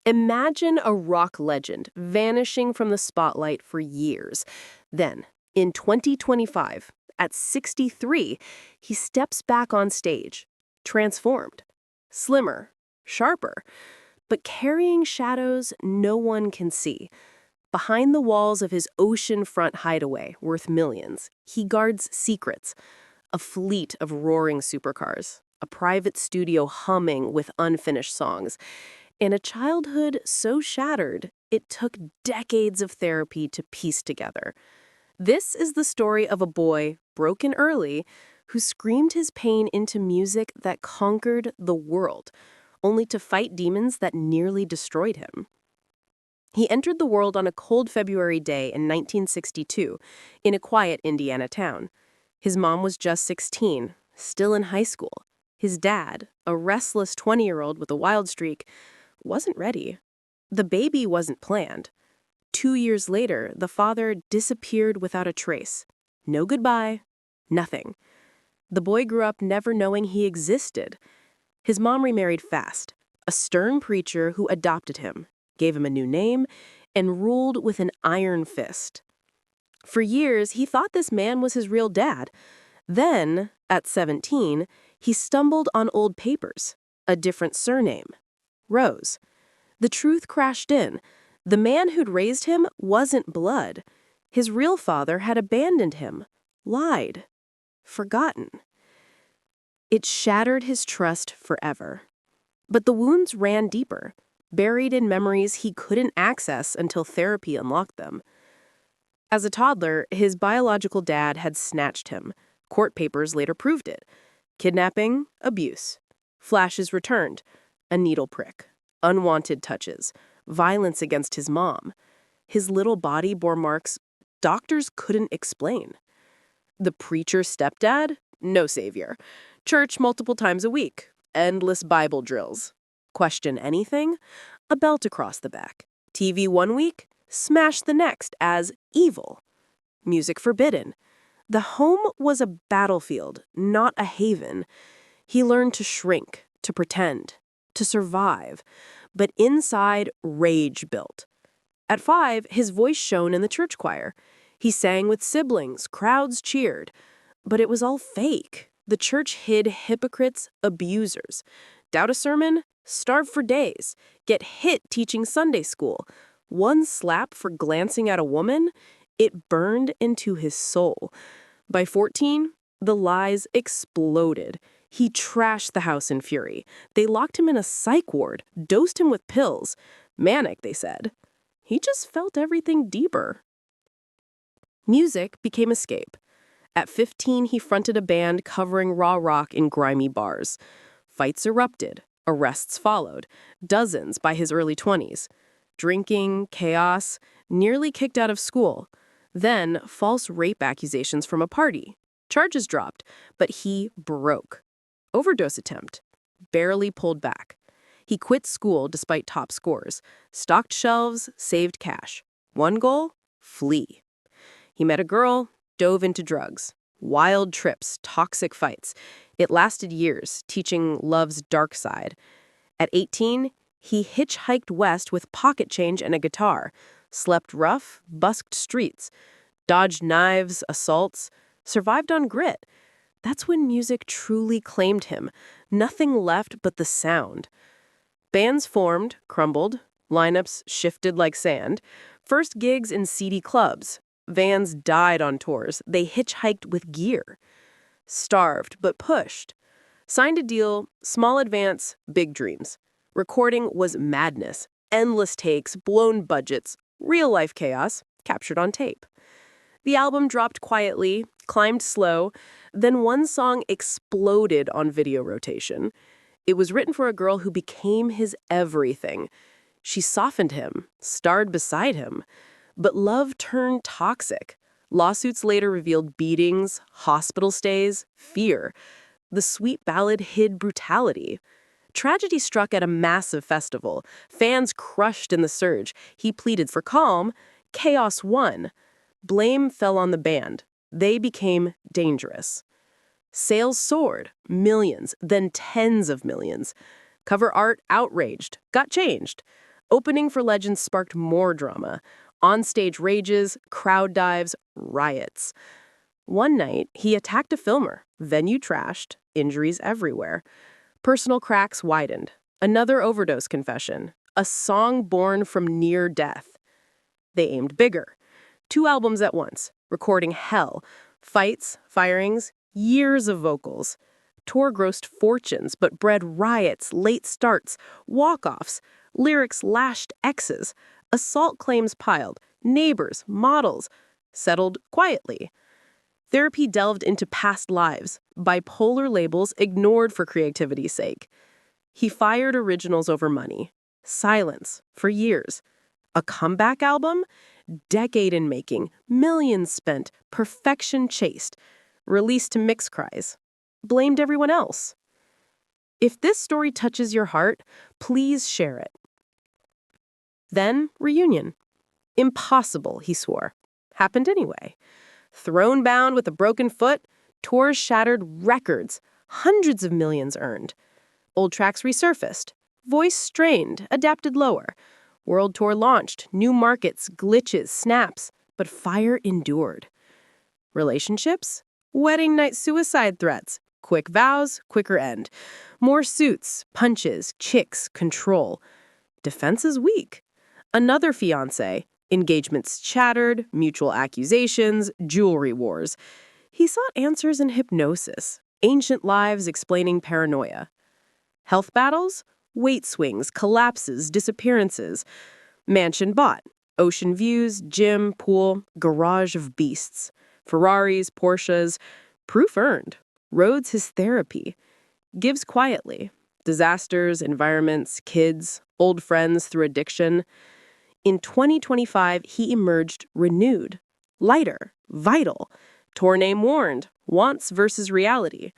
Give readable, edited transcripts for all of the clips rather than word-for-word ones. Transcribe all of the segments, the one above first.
Imagine a rock legend vanishing from the spotlight for years. Then, in 2025, at 63, he steps back on stage, transformed, slimmer, sharper, but carrying shadows no one can see. Behind the walls of his oceanfront hideaway, worth millions, he guards secrets: a fleet of roaring supercars, a private studio humming with unfinished songs, and a childhood so shattered it took decades of therapy to piece together. This is the story of a boy, broken early, who screamed his pain into music that conquered the world, only to fight demons that nearly destroyed him. He entered the world on a cold February day in 1962 in a quiet Indiana town. His mom was just 16, still in high school. His dad, a restless 20-year-old with a wild streak, wasn't ready. The baby wasn't planned. 2 years later, the father disappeared without a trace. No goodbye, nothing. The boy grew up never knowing he existed. His mom remarried fast, a stern preacher who adopted him, gave him a new name, and ruled with an iron fist. For years, he thought this man was his real dad. Then, at 17, he stumbled on old papers, a different surname: Rose. The truth crashed in. The man who'd raised him wasn't blood. His real father had abandoned him, lied, forgotten. It shattered his trust forever. But the wounds ran deeper, buried in memories he couldn't access until therapy unlocked them. As a toddler, his biological dad had snatched him. Court papers later proved it. Kidnapping, abuse. Flashes returned. A needle prick. Unwanted touches. Violence against his mom. His little body bore marks doctors couldn't explain. The preacher's stepdad? No savior. Church multiple times a week. Endless Bible drills. Question anything? A belt across the back. TV one week? Smash the next as evil. Music forbidden. The home was a battlefield, not a haven. He learned to shrink, to pretend, to survive. But inside, rage built. At 5, his voice shone in the church choir. He sang with siblings, crowds cheered. But it was all fake. The church hid hypocrites, abusers. Doubt a sermon? Starve for days. Get hit teaching Sunday school. One slap for glancing at a woman? It burned into his soul. By 14, the lies exploded. He trashed the house in fury. They locked him in a psych ward, dosed him with pills. Manic, they said. He just felt everything deeper. Music became escape. At 15, he fronted a band covering raw rock in grimy bars. Fights erupted. Arrests followed. Dozens by his early 20s. Drinking, chaos, nearly kicked out of school. Then, false rape accusations from a party. Charges dropped, but he broke. Overdose attempt. Barely pulled back. He quit school despite top scores. Stocked shelves, saved cash. One goal? Flee. He met a girl, dove into drugs. Wild trips, toxic fights. It lasted years, teaching love's dark side. At 18, he hitchhiked west with pocket change and a guitar. Slept rough, busked streets. Dodged knives, assaults. Survived on grit. That's when music truly claimed him. Nothing left but the sound. Bands formed, crumbled. Lineups shifted like sand. First gigs in seedy clubs. Vans died on tours. They hitchhiked with gear. Starved, but pushed. Signed a deal, small advance, big dreams. Recording was madness. Endless takes, blown budgets, real-life chaos, captured on tape. The album dropped quietly, climbed slow, then one song exploded on video rotation. It was written for a girl who became his everything. She softened him, starred beside him. But love turned toxic. Lawsuits later revealed beatings, hospital stays, fear. The sweet ballad hid brutality. Tragedy struck at a massive festival. Fans crushed in the surge. He pleaded for calm. Chaos won. Blame fell on the band. They became dangerous. Sales soared, millions, then tens of millions. Cover art outraged, got changed. Opening for Legend sparked more drama. On-stage rages, crowd dives, riots. One night, he attacked a filmer. Venue trashed, injuries everywhere. Personal cracks widened. Another overdose confession. A song born from near death. They aimed bigger. 2 albums at once, recording hell. Fights, firings, years of vocals. Tour grossed fortunes, but bred riots, late starts, walk-offs. Lyrics lashed exes. Assault claims piled. Neighbors, models. Settled quietly. Therapy delved into past lives. Bipolar labels ignored for creativity's sake. He fired originals over money. Silence for years. A comeback album? Decade in making, millions spent, perfection chased. Released to mixed cries. Blamed everyone else. If this story touches your heart, please share it. Then, reunion. Impossible, he swore. Happened anyway. Throne bound with a broken foot, tours shattered records, hundreds of millions earned. Old tracks resurfaced, voice strained, adapted lower. World tour launched, new markets, glitches, snaps, but fire endured. Relationships? Wedding night suicide threats, quick vows, quicker end. More suits, punches, chicks, control. Defense is weak. Another fiancé, engagements shattered, mutual accusations, jewelry wars. He sought answers in hypnosis, ancient lives explaining paranoia. Health battles? Weight swings, collapses, disappearances. Mansion bought. Ocean views, gym, pool, garage of beasts. Ferraris, Porsches. Proof earned. Roads his therapy. Gives quietly. Disasters, environments, kids, old friends through addiction. In 2025, he emerged renewed, lighter, vital. Tour name warned, wants versus reality.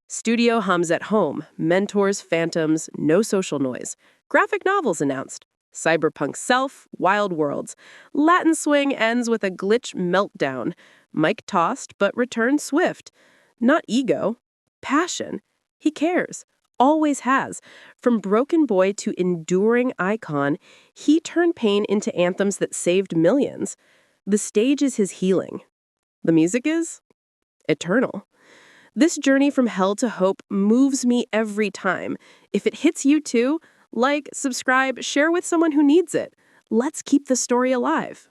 Studio hums at home, mentors, phantoms, no social noise. Graphic novels announced. Cyberpunk self, wild worlds. Latin swing ends with a glitch meltdown. Mic tossed, but returned swift. Not ego, passion. He cares. Always has. From broken boy to enduring icon, he turned pain into anthems that saved millions. The stage is his healing. The music is eternal. This journey from hell to hope moves me every time. If it hits you too, like, subscribe, share with someone who needs it. Let's keep the story alive.